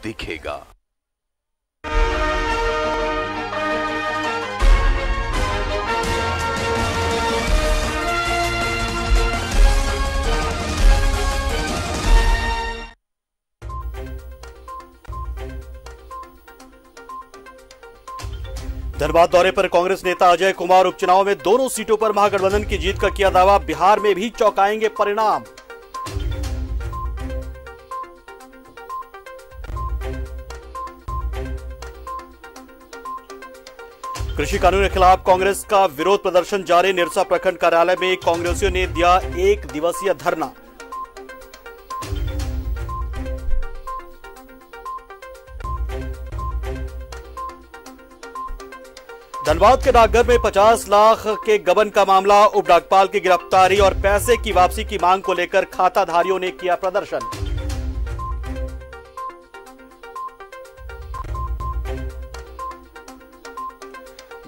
दिखेगा। धनबाद दौरे पर कांग्रेस नेता अजय कुमार उपचुनाव में दोनों सीटों पर महागठबंधन की जीत का किया दावा। बिहार में भी चौंकाएंगे परिणाम। कृषि कानून के खिलाफ कांग्रेस का विरोध प्रदर्शन जारी। निरसा प्रखंड कार्यालय में कांग्रेसियों ने दिया 1 दिवसीय धरना। धनबाद के डाकघर में 50 लाख के गबन का मामला। उप डाकपाल की गिरफ्तारी और पैसे की वापसी की मांग को लेकर खाताधारियों ने किया प्रदर्शन।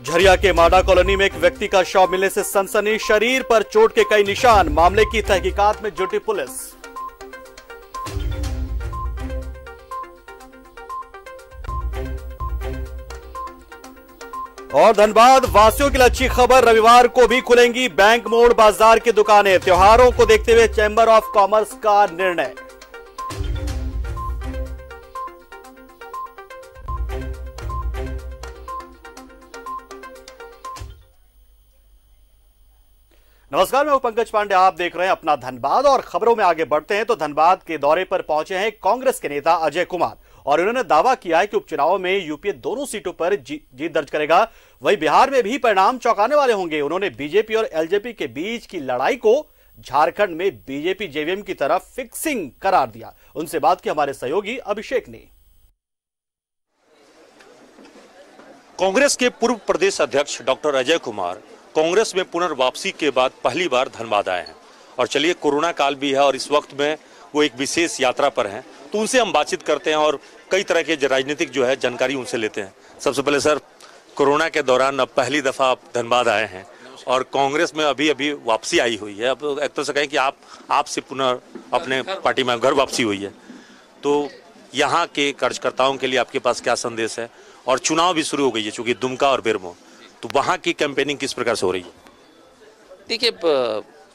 झरिया के माडा कॉलोनी में एक व्यक्ति का शव मिलने से सनसनी। शरीर पर चोट के कई निशान। मामले की तहकीकात में जुटी पुलिस। और धनबाद वासियों के लिए अच्छी खबर। रविवार को भी खुलेंगी बैंक मोड़ बाजार की दुकानें। त्योहारों को देखते हुए चैंबर ऑफ कॉमर्स का निर्णय। नमस्कार, मैं हूं पंकज पांडे। आप देख रहे हैं अपना धनबाद और खबरों में आगे बढ़ते हैं तो धनबाद के दौरे पर पहुंचे हैं कांग्रेस के नेता अजय कुमार और उन्होंने दावा किया है कि उपचुनाव में यूपीए दोनों सीटों पर जीत दर्ज करेगा। वहीं बिहार में भी परिणाम चौंकाने वाले होंगे। उन्होंने बीजेपी और एलजेपी के बीच की लड़ाई को झारखंड में बीजेपी जेवीएम की तरफ फिक्सिंग करार दिया। उनसे बात की हमारे सहयोगी अभिषेक ने। कांग्रेस के पूर्व प्रदेश अध्यक्ष डॉक्टर अजय कुमार कांग्रेस में पुनर्वापसी के बाद पहली बार धनबाद आए हैं और चलिए कोरोना काल भी है और इस वक्त में वो एक विशेष यात्रा पर हैं, तो उनसे हम बातचीत करते हैं और कई तरह के राजनीतिक जो है जानकारी उनसे लेते हैं। सबसे पहले सर, कोरोना के दौरान अब पहली दफा आप धनबाद आए हैं और कांग्रेस में अभी वापसी आई हुई है। अब एक तो से कहें कि आपसे पुनः अपने पार्टी में घर वापसी हुई है, तो यहाँ के कार्यकर्ताओं के लिए आपके पास क्या संदेश है? और चुनाव भी शुरू हो गई है चूंकि दुमका और बेरमो, तो वहाँ की कैंपेनिंग किस प्रकार से हो रही है? देखिए,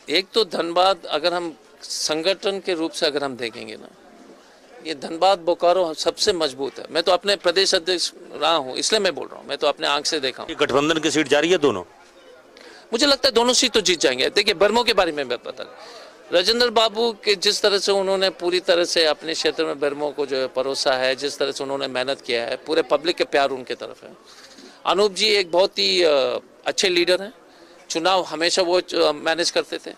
एक तो धनबाद अगर हम संगठन के रूप से अगर हम देखेंगे ना, ये धनबाद बोकारो सबसे मजबूत है। मैं तो अपने प्रदेश अध्यक्ष रहा हूँ, इसलिए मैं बोल रहा हूँ, मैं तो अपने आंख से देखा हूँ। गठबंधन की सीट जारी है दोनों? मुझे लगता है दोनों सीट तो जीत जाएंगे। देखिए, बर्मो के बारे में मैं पता राजेंद्र बाबू के जिस तरह से उन्होंने पूरी तरह से अपने क्षेत्र में बर्मो को जो है परोसा है, जिस तरह से उन्होंने मेहनत किया है, पूरे पब्लिक के प्यार उनके तरफ है। अनूप जी एक बहुत ही अच्छे लीडर हैं। चुनाव हमेशा वो मैनेज करते थे।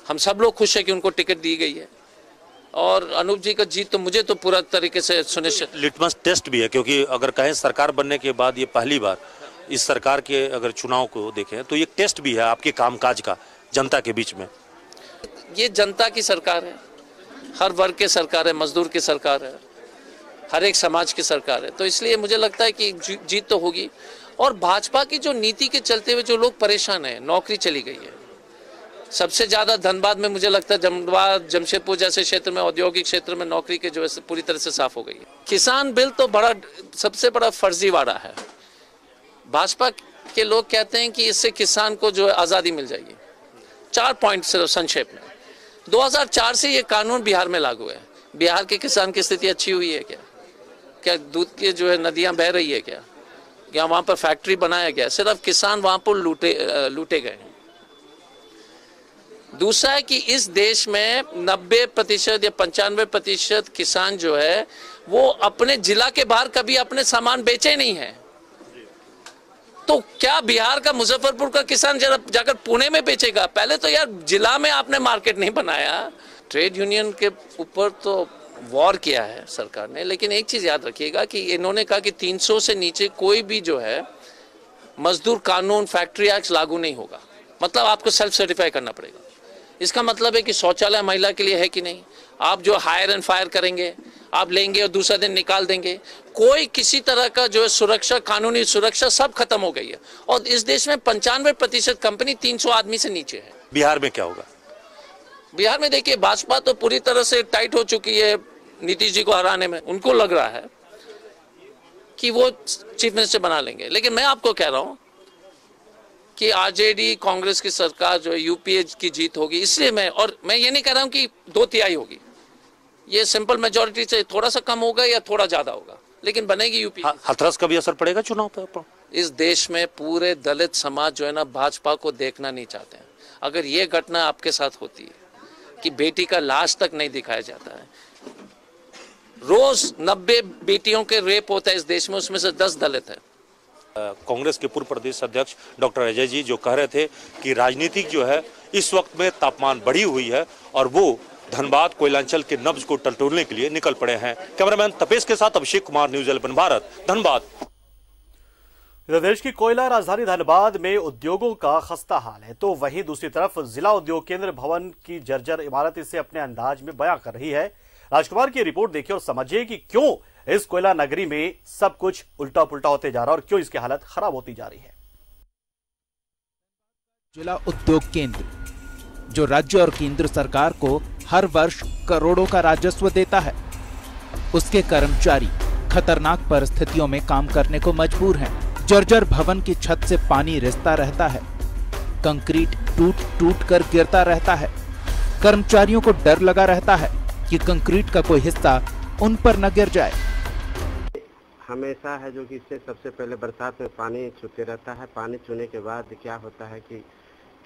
हम सब लोग खुश हैं कि उनको टिकट दी गई है और अनूप जी का जीत तो मुझे तो पूरा तरीके से सुनिश्चित। लिटमस टेस्ट भी है क्योंकि अगर कहें सरकार बनने के बाद ये पहली बार इस सरकार के अगर चुनाव को देखें तो ये टेस्ट भी है आपके कामकाज का जनता के बीच में। ये जनता की सरकार है, हर वर्ग की सरकार है, मजदूर की सरकार है, हर एक समाज की सरकार है, तो इसलिए मुझे लगता है कि जीत तो होगी। और भाजपा की जो नीति के चलते हुए जो लोग परेशान हैं, नौकरी चली गई है सबसे ज्यादा धनबाद में। मुझे लगता है धनबाद जमशेदपुर जैसे क्षेत्र में, औद्योगिक क्षेत्र में नौकरी के जो है पूरी तरह से साफ हो गई है। किसान बिल तो सबसे बड़ा फर्जीवाड़ा है। भाजपा के लोग कहते हैं कि इससे किसान को जो है आज़ादी मिल जाएगी। 4 पॉइंट सिर्फ संक्षेप में। 2004 से ये कानून बिहार में लागू है। बिहार के किसान की स्थिति अच्छी हुई है क्या? क्या दूध की जो है नदियां बह रही है क्या? क्या वहां पर फैक्ट्री बनाया गया? सिर्फ किसान वहां पर लूटे गए। दूसरा है कि इस देश में 90% या 95% किसान जो है वो अपने जिला के बाहर कभी अपने सामान बेचे नहीं है। तो क्या बिहार का, मुजफ्फरपुर का किसान जरा जाकर पुणे में बेचेगा? पहले तो यार जिला में आपने मार्केट नहीं बनाया। ट्रेड यूनियन के ऊपर तो वॉर किया है सरकार ने, लेकिन एक चीज याद रखिएगा कि इन्होंने कहा कि 300 से नीचे कोई भी जो है मजदूर कानून, फैक्ट्री एक्ट लागू नहीं होगा। मतलब आपको सेल्फ सर्टिफाई करना पड़ेगा। इसका मतलब है कि शौचालय महिला के लिए है कि नहीं, आप जो हायर एंड फायर करेंगे, आप लेंगे और दूसरा दिन निकाल देंगे। कोई किसी तरह का जो है सुरक्षा, कानूनी सुरक्षा सब खत्म हो गई है। और इस देश में 95% कंपनी 300 आदमी से नीचे है। बिहार में क्या होगा? बिहार में देखिए भाजपा तो पूरी तरह से टाइट हो चुकी है नीतीश जी को हराने में। उनको लग रहा है कि वो चीफ मिनिस्टर बना लेंगे, लेकिन मैं आपको कह रहा हूं कि आरजेडी कांग्रेस की सरकार जो है यूपीए की जीत होगी। इसलिए मैं ये नहीं कह रहा हूं कि 2/3 होगी, ये सिंपल मेजोरिटी से थोड़ा सा कम होगा या थोड़ा ज्यादा होगा, लेकिन बनेगी यूपीए। हाथरस का भी असर पड़ेगा चुनाव पर? इस देश में पूरे दलित समाज जो है ना भाजपा को देखना नहीं चाहते हैं। अगर ये घटना आपके साथ होती है कि बेटी का लाश तक नहीं दिखाया जाता है, रोज 90 बेटियों के रेप होता है इस देश में, उसमें से 10 दलित है। कांग्रेस के पूर्व प्रदेश अध्यक्ष डॉक्टर अजय जी जो कह रहे थे कि राजनीतिक जो है इस वक्त में तापमान बढ़ी हुई है और वो धनबाद कोयलांचल के नब्ज को टटोलने के लिए निकल पड़े हैं। कैमरामैन तपेश के साथ अभिषेक कुमार, न्यूज़ 11 भारत, धनबाद। इधर देश की कोयला राजधानी धनबाद में उद्योगों का खस्ता हाल है, तो वहीं दूसरी तरफ जिला उद्योग केंद्र भवन की जर्जर इमारत इसे अपने अंदाज में बयां कर रही है। राजकुमार की रिपोर्ट देखिए और समझिए कि क्यों इस कोयला नगरी में सब कुछ उल्टा पुल्टा होते जा रहा है और क्यों इसकी हालत खराब होती जा रही है। जिला उद्योग केंद्र जो राज्य और केंद्र सरकार को हर वर्ष करोड़ों का राजस्व देता है, उसके कर्मचारी खतरनाक परिस्थितियों में काम करने को मजबूर हैं। जर्जर भवन की छत से पानी रिसता रहता है, कंक्रीट टूट टूट कर गिरता रहता है। कर्मचारियों को डर लगा रहता है कि कंक्रीट का कोई हिस्सा उन पर न गिर जाए। हमेशा है जो कि इससे सबसे पहले बरसात में पानी छूते रहता है। पानी छूने के बाद क्या होता है कि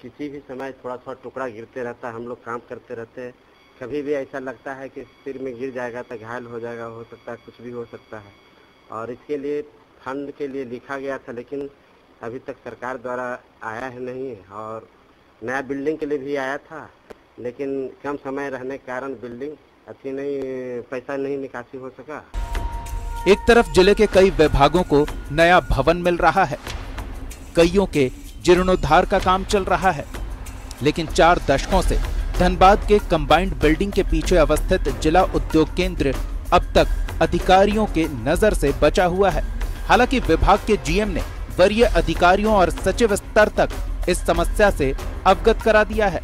किसी भी समय थोड़ा थोड़ा टुकड़ा गिरते रहता है। हम लोग काम करते रहते हैं, कभी भी ऐसा लगता है कि सिर में गिर जाएगा तो घायल हो जाएगा, हो सकता है कुछ भी हो सकता है। और इसके लिए फंड के लिए लिखा गया था, लेकिन अभी तक सरकार द्वारा आया है नहीं। और नया बिल्डिंग के लिए भी आया था, लेकिन कम समय रहने के कारण बिल्डिंग अच्छी नहीं, पैसा नहीं निकासी हो सका। एक तरफ जिले के कई विभागों को नया भवन मिल रहा है, कईयों के जीर्णोद्धार का काम चल रहा है, लेकिन 4 दशकों से धनबाद के कंबाइंड बिल्डिंग के पीछे अवस्थित जिला उद्योग केंद्र अब तक अधिकारियों के नजर से बचा हुआ है। हालांकि विभाग के जीएम ने वरीय अधिकारियों और सचिव स्तर तक इस समस्या से अवगत करा दिया है।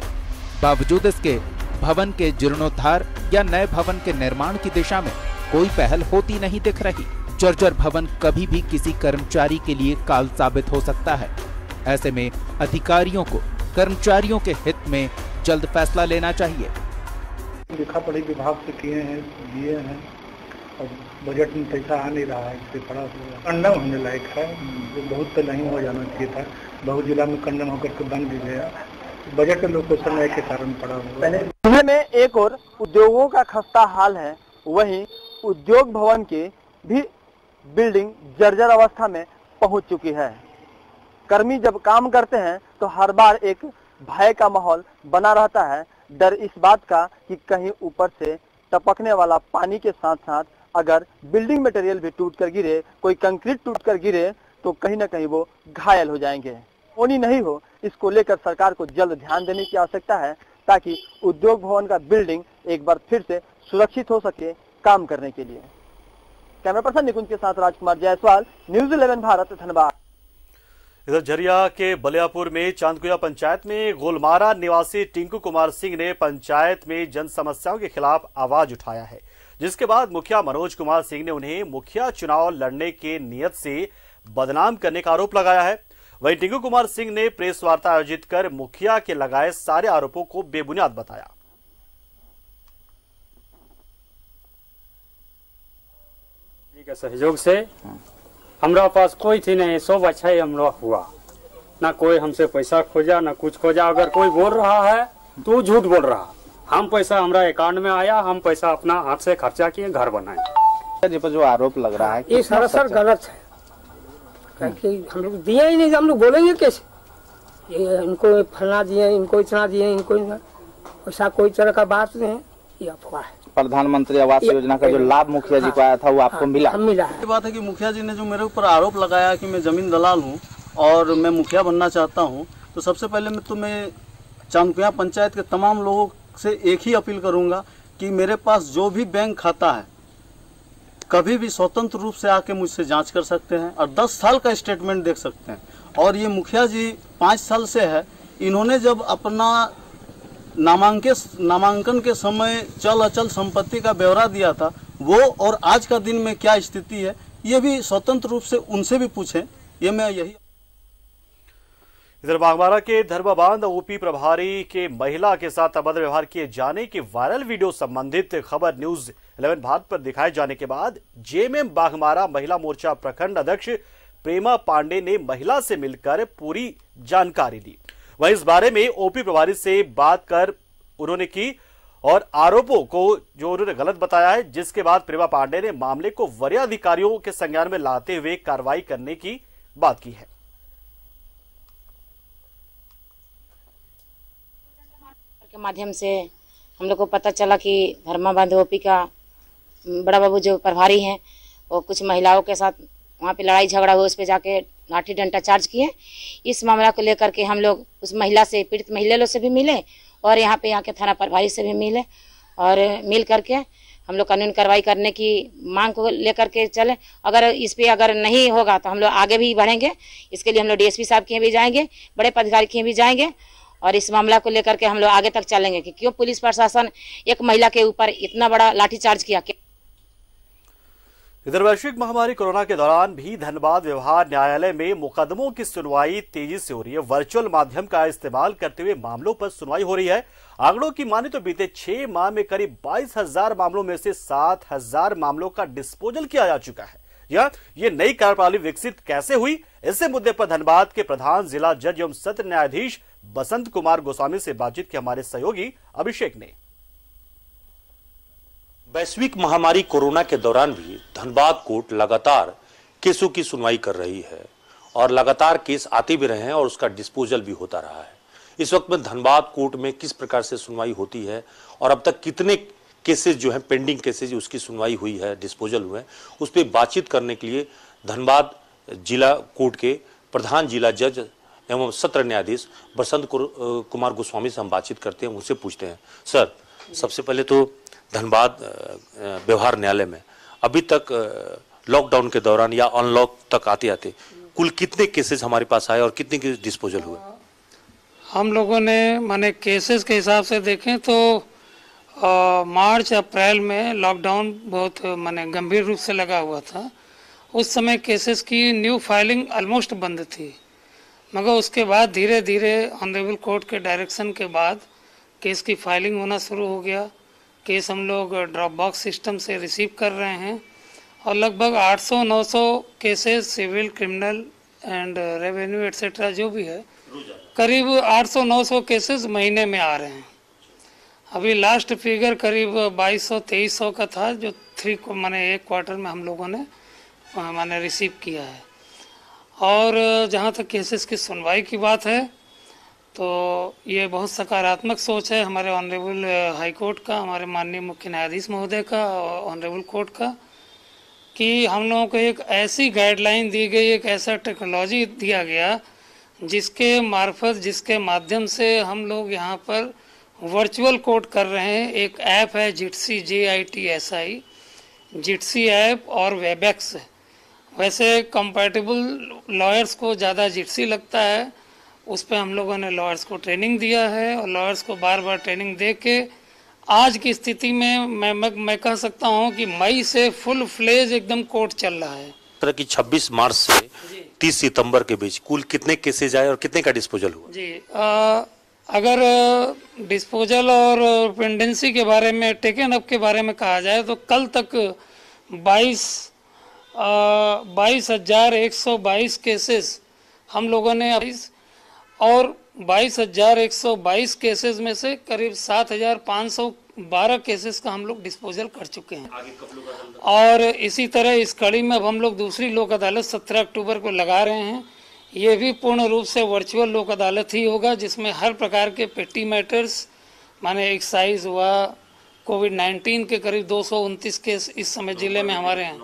बावजूद इसके भवन के जीर्णोद्धार या नए भवन के निर्माण की दिशा में कोई पहल होती नहीं दिख रही। जर्जर भवन कभी भी किसी कर्मचारी के लिए काल साबित हो सकता है। ऐसे में अधिकारियों को कर्मचारियों के हित में जल्द फैसला लेना चाहिए। लिखा पढ़ी विभाग से किए हैं, दिए हैं और बजट में पैसा आ नहीं रहा है, इससे पड़ा हुआ कंडम होने लायक है। बहुत तो नहीं हो जाना चाहिए था, बहुत जिला में कंडम होकर के बन भी गया। बजट लोकेशन के कारण पड़ा हुआ। जिले में एक और उद्योगों का खस्ता हाल है, वहीं उद्योग भवन की भी बिल्डिंग जर्जर अवस्था में पहुंच चुकी है। कर्मी जब काम करते हैं तो हर बार एक भय का माहौल बना रहता है, डर इस बात का कि कहीं ऊपर से टपकने वाला पानी के साथ साथ अगर बिल्डिंग मटेरियल भी टूट कर गिरे, कोई कंक्रीट टूट कर गिरे तो कहीं ना कहीं वो घायल हो जाएंगे। होनी नहीं हो, इसको लेकर सरकार को जल्द ध्यान देने की आवश्यकता है ताकि उद्योग भवन का बिल्डिंग एक बार फिर से सुरक्षित हो सके काम करने के लिए। कैमरा पर्सन निकुंज के साथ राजकुमार जायसवाल, न्यूज़ 11 भारत, धनबाद। इधर झरिया के बलियापुर में चांदकुया पंचायत में गोलमारा निवासी टिंकू कुमार सिंह ने पंचायत में जन समस्याओं के खिलाफ आवाज उठाया है, जिसके बाद मुखिया मनोज कुमार सिंह ने उन्हें मुखिया चुनाव लड़ने के नियत से बदनाम करने का आरोप लगाया है। वहीं टिंकू कुमार सिंह ने प्रेस वार्ता आयोजित कर मुखिया के लगाए सारे आरोपों को बेबुनियाद बताया। के सहयोग से हमरा पास कोई थी नहीं, सब अच्छा ही हमरा हुआ, ना कोई हमसे पैसा खोजा ना कुछ खोजा। अगर कोई बोल रहा है तो झूठ बोल रहा। हम पैसा हमरा अकाउंट में आया, हम पैसा अपना हाथ से खर्चा किए, घर बनाए। जी पर जो आरोप लग रहा है ये सरासर गलत है, क्योंकि हम लोग दिए ही नहीं, हम लोग बोलेंगे कैसे? ये इनको फलना दिए, इनको इतना दिए, इनको ऐसा कोई तरह का बात नहीं है, ये अफवाह है। प्रधानमंत्री आवास योजना का जो लाभ मुखिया जी को आया था वो आपको मिला? मिला। ये बात है कि मुखिया जी ने जो मेरे ऊपर आरोप लगाया कि मैं जमीन दलाल हूँ और मैं मुखिया बनना चाहता हूँ, तो सबसे पहले मैं चांदकुया पंचायत के तमाम लोगों से एक ही अपील करूँगा कि मेरे पास जो भी बैंक खाता है कभी भी स्वतंत्र रूप से आके मुझसे जांच कर सकते हैं और 10 साल का स्टेटमेंट देख सकते हैं। और ये मुखिया जी 5 साल से है, इन्होंने जब अपना नामांकन के समय चल अचल संपत्ति का ब्यौरा दिया था, वो और आज का दिन में क्या स्थिति है, ये भी स्वतंत्र रूप से उनसे भी पूछें। ये मैं यही। इधर बागबारा के धर्माबाद ओपी प्रभारी के महिला के साथ अभद्र व्यवहार किए जाने की वायरल वीडियो संबंधित खबर न्यूज 11 भारत पर दिखाए जाने के बाद जेएमएम बाघमारा महिला मोर्चा प्रखंड अध्यक्ष प्रेमा पांडे ने महिला से मिलकर पूरी जानकारी दी। वहीं इस बारे में ओपी प्रभारी से बात कर उन्होंने की और आरोपों को जो उन्होंने गलत बताया है, जिसके बाद प्रेमा पांडे ने मामले को वरीय अधिकारियों के संज्ञान में लाते हुए कार्रवाई करने की बात की है। के माध्यम से हम लोग को पता चला कि धर्माबाद ओपी का बड़ा बाबू जो प्रभारी हैं वो कुछ महिलाओं के साथ वहाँ पे लड़ाई झगड़ा हुआ, उस पे जाके लाठी डंडा चार्ज किए। इस मामला को लेकर के हम लोग उस महिला से, पीड़ित महिला से भी मिले और यहाँ के थाना प्रभारी से भी मिले और मिल करके हम लोग कानून कार्रवाई करने की मांग को लेकर के चले। अगर इस पे अगर नहीं होगा तो हम लोग आगे भी बढ़ेंगे। इसके लिए हम लोग डीएसपी साहब के भी जाएंगे, बड़े पदाधिकारी के भी जाएंगे और इस मामला को लेकर के हम लोग आगे तक चलेंगे कि क्यों पुलिस प्रशासन एक महिला के ऊपर इतना बड़ा लाठीचार्ज किया। इधर वैश्विक महामारी कोरोना के दौरान भी धनबाद व्यवहार न्यायालय में मुकदमों की सुनवाई तेजी से हो रही है। वर्चुअल माध्यम का इस्तेमाल करते हुए मामलों पर सुनवाई हो रही है। आंकड़ों की माने तो बीते 6 माह में करीब 22,000 मामलों में से 7,000 मामलों का डिस्पोजल किया जा चुका है। ये नई कार्यप्रणाली विकसित कैसे हुई, इसी मुद्दे पर धनबाद के प्रधान जिला जज एवं सत्र न्यायाधीश बसंत कुमार गोस्वामी से बातचीत के हमारे सहयोगी अभिषेक ने। वैश्विक महामारी कोरोना के दौरान भी धनबाद कोर्ट लगातार केसों की सुनवाई कर रही है और लगातार केस आते भी रहे हैं और उसका डिस्पोजल भी होता रहा है। इस वक्त में धनबाद कोर्ट में किस प्रकार से सुनवाई होती है और अब तक कितने केसेस जो हैं पेंडिंग केसेस उसकी सुनवाई हुई है, डिस्पोजल हुए हैं, उस पर बातचीत करने के लिए धनबाद जिला कोर्ट के प्रधान जिला जज एवं सत्र न्यायाधीश बसंत कुमार गोस्वामी से हम बातचीत करते हैं, उनसे पूछते हैं। सर, सबसे पहले तो धनबाद व्यवहार न्यायालय में अभी तक लॉकडाउन के दौरान या अनलॉक तक आते आते कुल कितने केसेस हमारे पास आए और कितने केस डिस्पोजल हुए? हम लोगों ने माने केसेस के हिसाब से देखें तो मार्च अप्रैल में लॉकडाउन बहुत माने गंभीर रूप से लगा हुआ था। उस समय केसेस की न्यू फाइलिंग ऑलमोस्ट बंद थी, मगर उसके बाद धीरे धीरे ऑनरेबल कोर्ट के डायरेक्शन के बाद केस की फाइलिंग होना शुरू हो गया। केस हम लोग ड्रॉप बॉक्स सिस्टम से रिसीव कर रहे हैं और लगभग 800-900 cases civil, criminal and revenue etcetera जो भी है, करीब 800-900 केसेस महीने में आ रहे हैं। अभी लास्ट फिगर करीब 2200-2300 का था जो एक क्वार्टर में हम लोगों ने रिसीव किया है। और जहाँ तक केसेस की सुनवाई की बात है तो ये बहुत सकारात्मक सोच है हमारे ऑनरेबल हाई कोर्ट का, हमारे माननीय मुख्य न्यायाधीश महोदय का और ऑनरेबल कोर्ट का, कि हम लोगों को एक ऐसी गाइडलाइन दी गई, एक ऐसा टेक्नोलॉजी दिया गया जिसके मार्फत, जिसके माध्यम से हम लोग यहाँ पर वर्चुअल कोर्ट कर रहे हैं। एक ऐप है जिट्सी, JITSI, जिट्सी ऐप और वेबएक्स। वैसे कंपैटिबल लॉयर्स को ज़्यादा जिट्सी लगता है, उस पर हम लोगों ने लॉयर्स को ट्रेनिंग दिया है और लॉयर्स को बार बार ट्रेनिंग दे के आज की स्थिति में मैं कह सकता हूं कि मई से फुल फ्लेज एकदम कोर्ट चल रहा है। तरह की 26 मार्च से 30 सितंबर के बीच कुल कितने केसेज आए और कितने का डिस्पोजल हुआ? जी, अगर डिस्पोजल और पेंडेंसी के बारे में, टेकन अप के बारे में कहा जाए तो कल तक 22,122 केसेस हम लोगों ने और 22,122 केसेस में से करीब 7,512 केसेस का हम लोग डिस्पोजल कर चुके हैं। और इसी तरह इस कड़ी में अब हम लोग दूसरी लोक अदालत 17 अक्टूबर को लगा रहे हैं। ये भी पूर्ण रूप से वर्चुअल लोक अदालत ही होगा, जिसमें हर प्रकार के पेटी मैटर्स माने एक्साइज हुआ, कोविड-19 के करीब 229 केस इस समय जिले में हमारे हैं।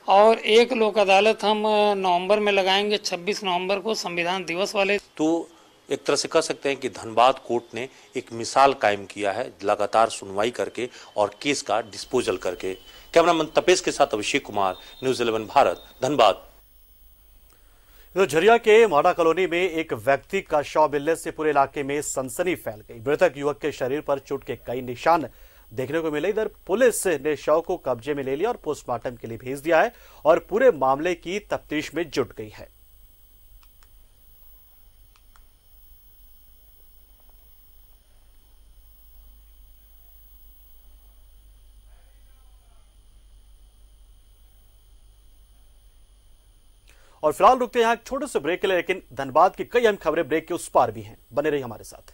और एक लोक अदालत हम नवंबर में लगाएंगे, 26 नवंबर को संविधान दिवस वाले। तो एक तरह से कह सकते हैं कि धनबाद कोर्ट ने एक मिसाल कायम किया है, लगातार सुनवाई करके और केस का डिस्पोजल करके। कैमरामैन तपेश के साथ अभिषेक कुमार, न्यूज़ 11 भारत, धनबाद। तो झरिया के माडा कॉलोनी में एक व्यक्ति का शव मिलने से पूरे इलाके में सनसनी फैल गई। मृतक युवक के शरीर पर चोट के कई निशान देखने को मिले। इधर पुलिस ने शव को कब्जे में ले लिया और पोस्टमार्टम के लिए भेज दिया है और पूरे मामले की तफ्तीश में जुट गई है। और फिलहाल रुकते हैं यहाँ एक छोटे से ब्रेक के लिए, लेकिन धनबाद की कई अहम खबरें ब्रेक के उस पार भी हैं। बने रहिए हमारे साथ।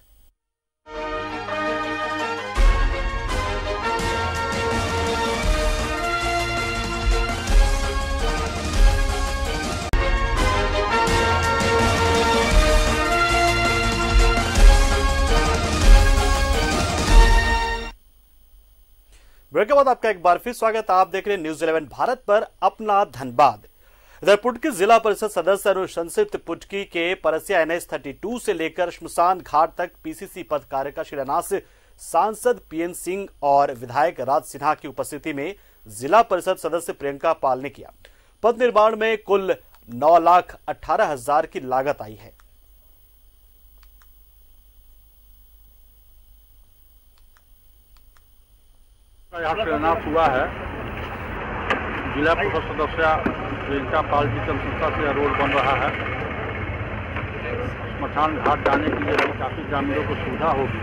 ब्रेक के बाद आपका एक बार फिर स्वागत। आप देख रहे हैं न्यूज़ 11 भारत पर अपना धनबाद। इधर पुटकी जिला परिषद सदस्य अनुशंसित पुटकी के परसिया NH 32 से लेकर श्मशान घाट तक PCC पद कार्य का शिलान्यास सांसद PN सिंह और विधायक राज सिन्हा की उपस्थिति में जिला परिषद सदस्य प्रियंका पाल ने किया। पद निर्माण में कुल 9,18,000 की लागत आई है। यहाँ शिलान्यास हुआ है। जिला परिषद सदस्य प्रियंका पाल जी की अनुशंसा से रोड बन रहा है। स्मशान घाट जाने के लिए भी काफी ग्रामीणों को सुविधा होगी।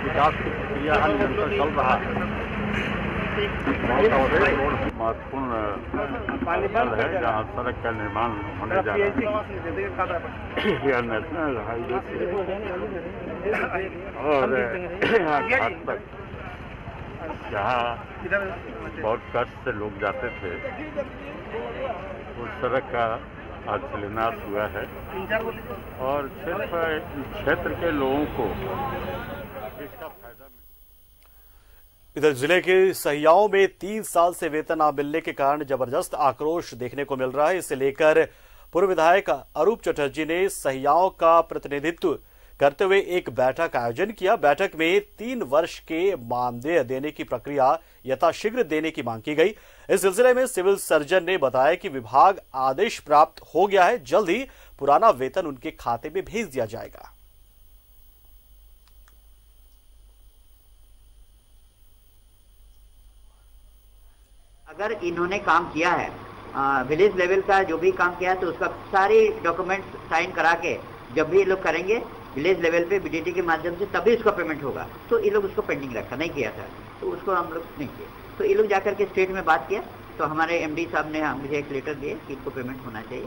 विकास की प्रक्रिया निरंतर चल रहा है। बहुत रोड महत्वपूर्ण स्थल है जहाँ सड़क का निर्माण होने जा रहा है। यह नेशनल हाईवे और यहाँ घाट तक जहाँ बहुत कष्ट से लोग जाते थे, उस सड़क का आज शिलान्यास हुआ है और सिर्फ क्षेत्र के लोगों को इसका फायदा मिला। इधर जिले के सहियाओं में 3 साल से वेतन न मिलने के कारण जबरदस्त आक्रोश देखने को मिल रहा है। इसे लेकर पूर्व विधायक अरूप चटर्जी ने सहियाओं का प्रतिनिधित्व करते हुए एक बैठक का आयोजन किया। बैठक में 3 वर्ष के मानदेय देने की प्रक्रिया यथाशीघ्र देने की मांग की गई। इस सिलसिले में सिविल सर्जन ने बताया कि विभाग आदेश प्राप्त हो गया है, जल्द ही पुराना वेतन उनके खाते में भेज दिया जाएगा। अगर इन्होंने काम किया है विलेज लेवल का जो भी काम किया है, तो उसका सारे डॉक्यूमेंट्स साइन करा के जब भी ये लोग करेंगे विलेज लेवल पे BDT के माध्यम से, तभी उसका पेमेंट होगा। तो ये लोग उसको पेंडिंग रखा नहीं किया था, तो उसको हम लोग नहीं किए। तो ये लोग जाकर के स्टेट में बात किया, तो हमारे MD साहब ने मुझे एक लेटर दिए कि इनको पेमेंट होना चाहिए।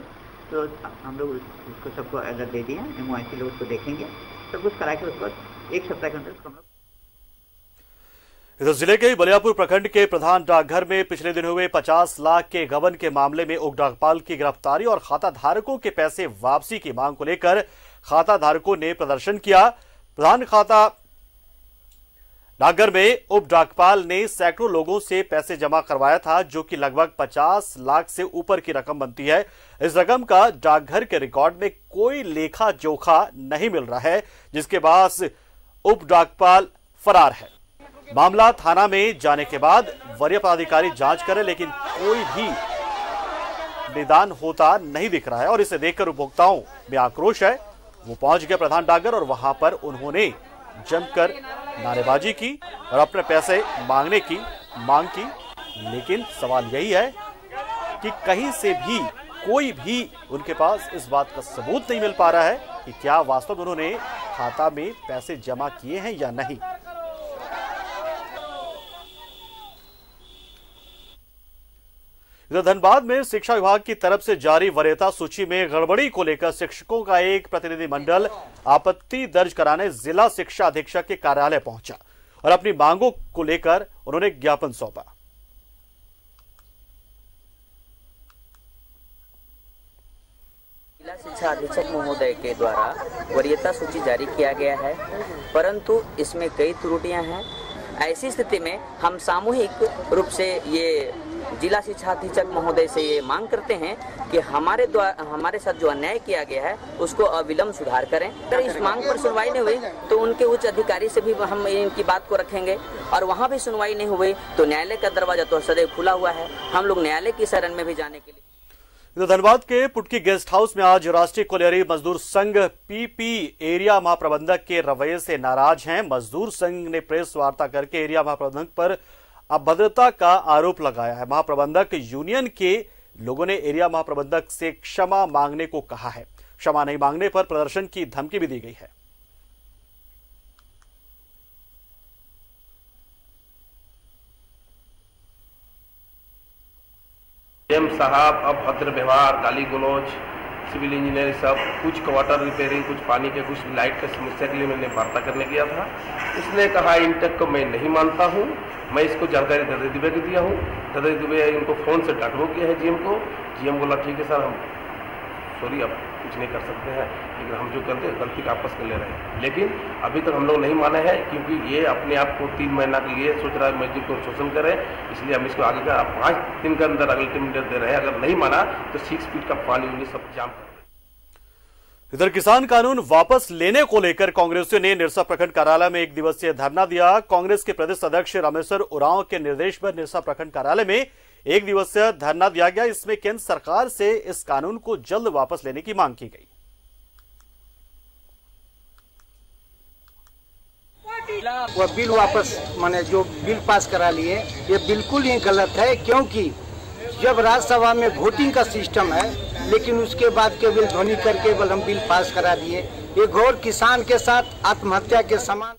तो हम लोग उसको सबको अलर्ट दे दिए। MOIC लोग उसको देखेंगे, सब कुछ करा के उसको 1 सप्ताह के अंदर उसको हम लोग। इधर जिले के बलियापुर प्रखंड के प्रधान डाकघर में पिछले दिन हुए 50 लाख के गबन के मामले में उप डाकपाल की गिरफ्तारी और खाता धारकों के पैसे वापसी की मांग को लेकर खाता धारकों ने प्रदर्शन किया। प्रधान खाता डाकघर में उप डाकपाल ने सैकड़ों लोगों से पैसे जमा करवाया था, जो कि लगभग 50 लाख से ऊपर की रकम बनती है। इस रकम का डाकघर के रिकॉर्ड में कोई लेखा जोखा नहीं मिल रहा है, जिसके बाद उप डाकपाल फरार है। मामला थाना में जाने के बाद वरीय पदाधिकारी जांच करे, लेकिन कोई भी निदान होता नहीं दिख रहा है और इसे देखकर उपभोक्ताओं में आक्रोश है। वो पहुंच गए प्रधान डाकघर और वहां पर उन्होंने जमकर नारेबाजी की और अपने पैसे मांगने की मांग की। लेकिन सवाल यही है कि कहीं से भी कोई भी उनके पास इस बात का सबूत नहीं मिल पा रहा है कि क्या वास्तव में उन्होंने खाता में पैसे जमा किए हैं या नहीं। इधर धनबाद में शिक्षा विभाग की तरफ से जारी वरीयता सूची में गड़बड़ी को लेकर शिक्षकों का एक प्रतिनिधिमंडल आपत्ति दर्ज कराने जिला शिक्षा अधीक्षक के कार्यालय पहुंचा और अपनी मांगों को लेकर उन्होंने ज्ञापन सौंपा। जिला शिक्षा अधीक्षक महोदय के द्वारा वरीयता सूची जारी किया गया है, परंतु इसमें कई त्रुटियां हैं। ऐसी स्थिति में हम सामूहिक रूप से ये जिला शिक्षा अधीक्षक महोदय से ये मांग करते हैं कि हमारे साथ जो अन्याय किया गया है उसको अविलंब सुधार करें। अगर इस मांग पर सुनवाई नहीं हुई तो उनके उच्च अधिकारी से भी हम इनकी बात को रखेंगे और वहां भी सुनवाई नहीं हुई तो न्यायालय का दरवाजा तो सदैव खुला हुआ है। हम लोग न्यायालय की शरण में भी जाने के लिए तो धनबाद के पुटकी गेस्ट हाउस में आज राष्ट्रीय कोलियरी मजदूर संघ पीपी एरिया महाप्रबंधक के रवैये से नाराज हैं। मजदूर संघ ने प्रेस वार्ता करके एरिया महाप्रबंधक पर अभद्रता का आरोप लगाया है। महाप्रबंधक यूनियन के लोगों ने एरिया महाप्रबंधक से क्षमा मांगने को कहा है। क्षमा नहीं मांगने पर प्रदर्शन की धमकी भी दी गई है। एम साहब अभद्र व्यवहार, गाली गलौज, सिविल इंजीनियर सब कुछ वाटर रिपेयरिंग, कुछ पानी के, कुछ लाइट के समस्या के लिए मैंने वार्ता करने गया था। उसने कहा इंटेक को मैं नहीं मानता हूं। मैं इसको जानकारी दादा दुबे को दिया हूं। दादा दुबे इनको फोन से डांटो किया है जीएम को। जीएम बोला ठीक है सर, हम सॉरी अब कुछ नहीं कर सकते हैं, लेकिन हम जो करते हैं गलती का आपस कर ले रहे हैं। लेकिन अभी तक हम लोग नहीं माने हैं, क्योंकि ये अपने आप को 3 महीना के लिए सोच रहा है मजदूर को शोषण करे, इसलिए हम इसको आगे का 5 दिन के अंदर अल्टीमेटम दे रहे हैं। अगर नहीं माना तो 6 फीट का पानी उन्हें सब जाम कर। इधर किसान कानून वापस लेने को लेकर कांग्रेसियों ने निरसा प्रखंड कार्यालय में 1 दिवसीय धरना दिया। कांग्रेस के प्रदेश अध्यक्ष रामेश्वर उरांव के निर्देश पर निरसा प्रखंड कार्यालय में 1 दिवसीय धरना दिया गया। इसमें केंद्र सरकार से इस कानून को जल्द वापस लेने की मांग की गई। वह बिल वापस माने जो बिल पास करा लिए, ये बिल्कुल ही गलत है, क्योंकि जब राज्यसभा में वोटिंग का सिस्टम है, लेकिन उसके बाद केवल ध्वनि करके केवल हम बिल पास करा दिए। ये घोर किसान के साथ आत्महत्या के समान।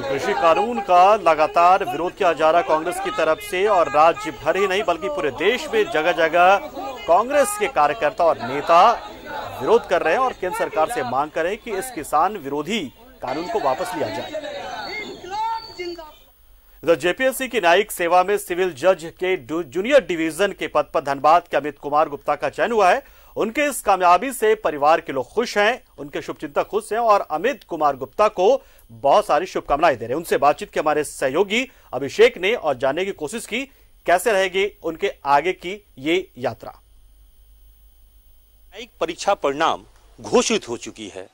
कृषि कानून का लगातार विरोध किया जा रहा कांग्रेस की तरफ से, और राज्य भर ही नहीं बल्कि पूरे देश में जगह जगह कांग्रेस के कार्यकर्ता और नेता विरोध कर रहे हैं और केंद्र सरकार से मांग कर रहे हैं कि इस किसान विरोधी कानून को वापस लिया जाए। इधर जेपीएससी की न्यायिक सेवा में सिविल जज के जूनियर डिवीजन के पद पर धनबाद के अमित कुमार गुप्ता का चयन हुआ है। उनके इस कामयाबी से परिवार के लोग खुश हैं, उनके शुभचिंतक खुश हैं और अमित कुमार गुप्ता को बहुत सारी शुभकामनाएं दे रहे हैं। उनसे बातचीत के हमारे सहयोगी अभिषेक ने और जानने की कोशिश की कैसे रहेगी उनके आगे की ये यात्रा। न्यायिक परीक्षा परिणाम घोषित हो चुकी है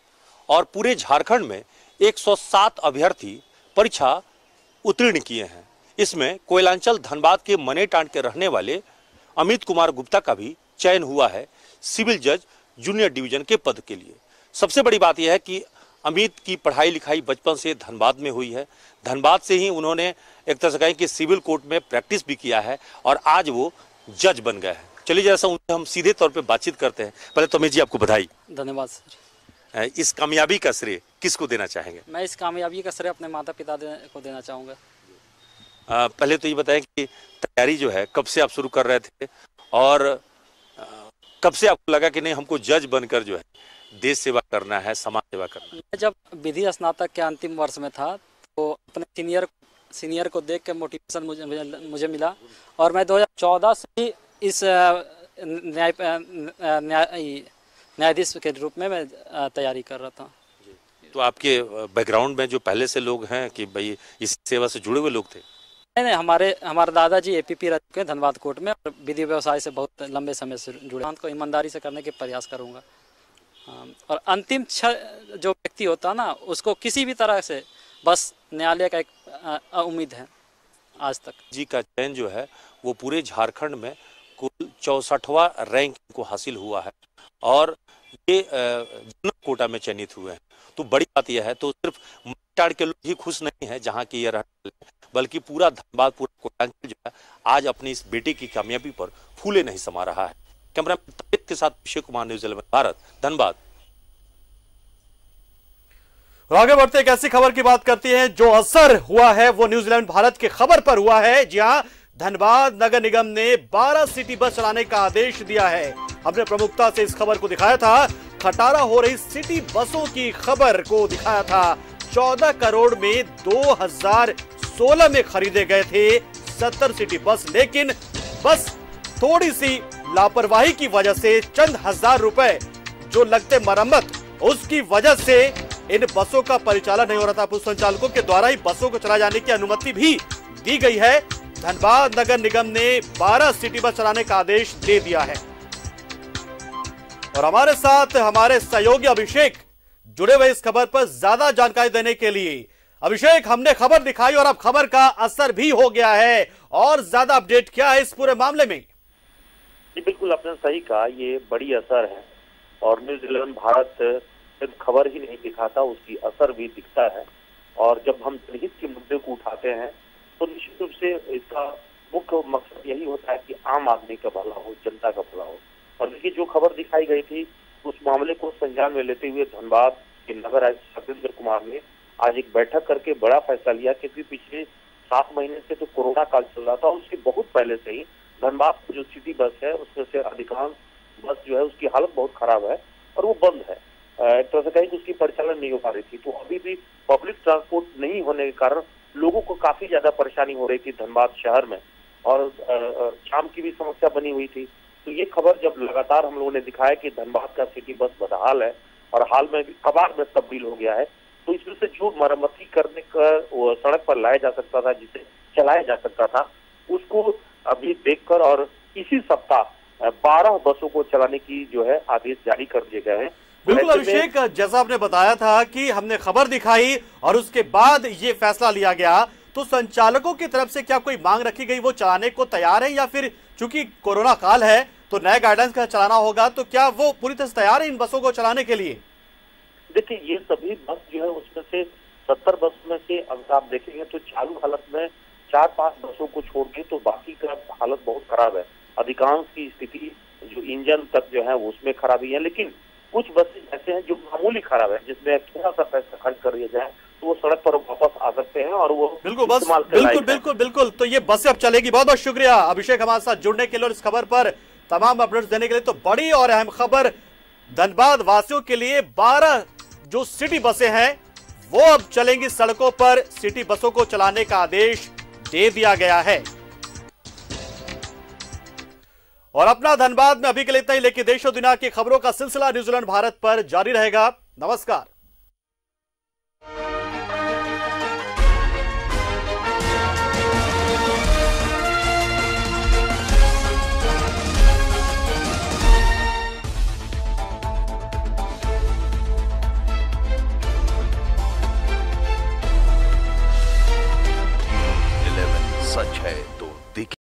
और पूरे झारखंड में 107 अभ्यर्थी परीक्षा उत्तीर्ण किए हैं। इसमें कोयलांचल धनबाद के मनेटांड के रहने वाले अमित कुमार गुप्ता का भी चयन हुआ है सिविल जज जूनियर डिवीजन के पद के लिए। सबसे बड़ी बात यह है कि अमित की पढ़ाई लिखाई बचपन से धनबाद में हुई है। धनबाद से ही उन्होंने एक तरह से कहें कि सिविल कोर्ट में प्रैक्टिस भी किया है और आज वो जज बन गए हैं। चलिए जैसा उनसे हम सीधे तौर पे बातचीत करते हैं। पहले तो अमित जी आपको बधाई। धन्यवाद सर। इस कामयाबी का श्रेय किसको देना चाहेंगे? मैं इस कामयाबी का श्रेय अपने माता पिता को देना चाहूँगा। पहले तो ये बताएं कि तैयारी जो है कब से आप शुरू कर रहे थे और कब से आपको लगा कि नहीं हमको जज बनकर जो है देश सेवा करना है, समाज सेवा करना है? मैं जब विधि स्नातक के अंतिम वर्ष में था तो अपने सीनियर को देख के मोटिवेशन मुझे मिला और मैं 2014 से ही इस न्यायाधीश के रूप में मैं तैयारी कर रहा था। तो आपके बैकग्राउंड में जो पहले से लोग हैं कि भाई इस सेवा से जुड़े हुए लोग थे? नहीं, हमारे दादाजी एपीपी रह चुके हैं धनबाद कोर्ट में और विधि व्यवसाय से बहुत लंबे समय से जुड़े हैं। को ईमानदारी से करने के प्रयास करूंगा और अंतिम जो व्यक्ति होता है ना उसको किसी भी तरह से बस न्यायालय का एक उम्मीद है। आज तक जी का चयन जो है वो पूरे झारखंड में कुल 64वां रैंक को हासिल हुआ है और ये जनरल कोटा में चयनित हुए हैं। तो बड़ी बात यह है, तो सिर्फ मनेटांड के लोग ही खुश नहीं है जहाँ की ये रहने बल्कि पूरा धनबाद, पूरा कोयलांचल जो है आज अपनी इस बेटे की कामयाबी पर फूले नहीं समा रहा है। कैमरामैन के साथ अभिषेक कुमार, न्यूज़ 11 भारत, धनबाद। और आगे बढ़ते एक ऐसी खबर की बात करते हैं जो असर हुआ है वो न्यूज़ 11 भारत के खबर पर हुआ है। जी हां, धनबाद नगर निगम ने 12 सिटी बस चलाने का आदेश दिया है। हमने प्रमुखता से इस खबर को दिखाया था। खटारा हो रही सिटी बसों की खबर को दिखाया था। 14 करोड़ में 2016 में खरीदे गए थे 70 सिटी बस, लेकिन बस थोड़ी सी लापरवाही की वजह से चंद हजार रुपए जो लगते मरम्मत, उसकी वजह से इन बसों का परिचालन नहीं हो रहा था। पुलिस संचालकों के द्वारा ही बसों को चलाए जाने की अनुमति भी दी गई है। धनबाद नगर निगम ने 12 सिटी बस चलाने का आदेश दे दिया है। और हमारे साथ हमारे सहयोगी अभिषेक जुड़े हुए इस खबर पर ज्यादा जानकारी देने के लिए। अभिषेक, हमने खबर दिखाई और अब खबर का असर भी हो गया है, और ज्यादा अपडेट क्या है इस पूरे मामले में? जी बिल्कुल, आपने सही कहा, ये बड़ी असर है और न्यूज़ 11 भारत सिर्फ खबर ही नहीं दिखाता, उसकी असर भी दिखता है। और जब हम जनहित के मुद्दे को उठाते हैं तो निश्चित रूप से इसका मुख्य मकसद यही होता है कि आम आदमी का भला हो, जनता का भला हो। और देखिए, जो खबर दिखाई गई थी उस मामले को संज्ञान में लेते हुए धनबाद के नगर आयुक्त सत्येंद्र कुमार ने आज एक बैठक करके बड़ा फैसला लिया, क्योंकि पिछले 7 महीने से तो कोरोना काल चल रहा था, उससे बहुत पहले से ही धनबाद की जो सिटी बस है उसमें से अधिकांश बस जो है उसकी हालत बहुत खराब है और वो बंद है। एक तरह से कहें कि उसकी परिचालन नहीं हो पा रही थी। तो अभी भी पब्लिक ट्रांसपोर्ट नहीं होने के कारण लोगों को काफी ज्यादा परेशानी हो रही थी धनबाद शहर में, और जाम की भी समस्या बनी हुई थी। तो ये खबर जब लगातार हम लोगों ने दिखाया कि धनबाद का सिटी बस बदहाल है और हाल में भी कबाड़ में तब्दील हो गया है, तो इसमें से जो मरम्मती करने का सड़क पर लाया जा सकता था, जिसे चलाया जा सकता था, उसको अभी देखकर और इसी सप्ताह 12 बसों को चलाने की जो है आदेश जारी कर दिए गए हैं। बिल्कुल अभिषेक, जैसा आपने बताया था कि हमने खबर दिखाई और उसके बाद ये फैसला लिया गया, तो संचालकों की तरफ से क्या कोई मांग रखी गई, वो चलाने को तैयार है, या फिर चूंकि कोरोना काल है तो नए गाइडेंस का चलाना होगा, तो क्या वो पूरी तरह से तैयार है इन बसों को चलाने के लिए? देखिए, ये सभी बस जो है उसमें से 70 बस में से अगर आप देखेंगे तो चालू हालत में 4-5 बसों को छोड़ के तो बाकी का हालत बहुत खराब है। अधिकांश की स्थिति जो इंजन तक जो है उसमें खराबी है, लेकिन कुछ बसें ऐसे हैं जो मामूली खराब है, जिसमें थोड़ा सा पैसा खर्च कर दिया जाए तो वो सड़क पर वापस आ सकते हैं और वो बिल्कुल। तो ये बसें अब चलेगी। बहुत बहुत शुक्रिया अभिषेक हमारे साथ जुड़ने के लिए और इस खबर पर तमाम अपडेट्स देने के लिए। तो बड़ी और अहम खबर धनबाद वासियों के लिए, 12 जो सिटी बसें हैं वो अब चलेंगी सड़कों पर। सिटी बसों को चलाने का आदेश दे दिया गया है। और अपना धनबाद में अभी के लिए इतना ही, लेकिन देश और दुनिया की खबरों का सिलसिला न्यूज़ 11 भारत पर जारी रहेगा। नमस्कार। सच है तो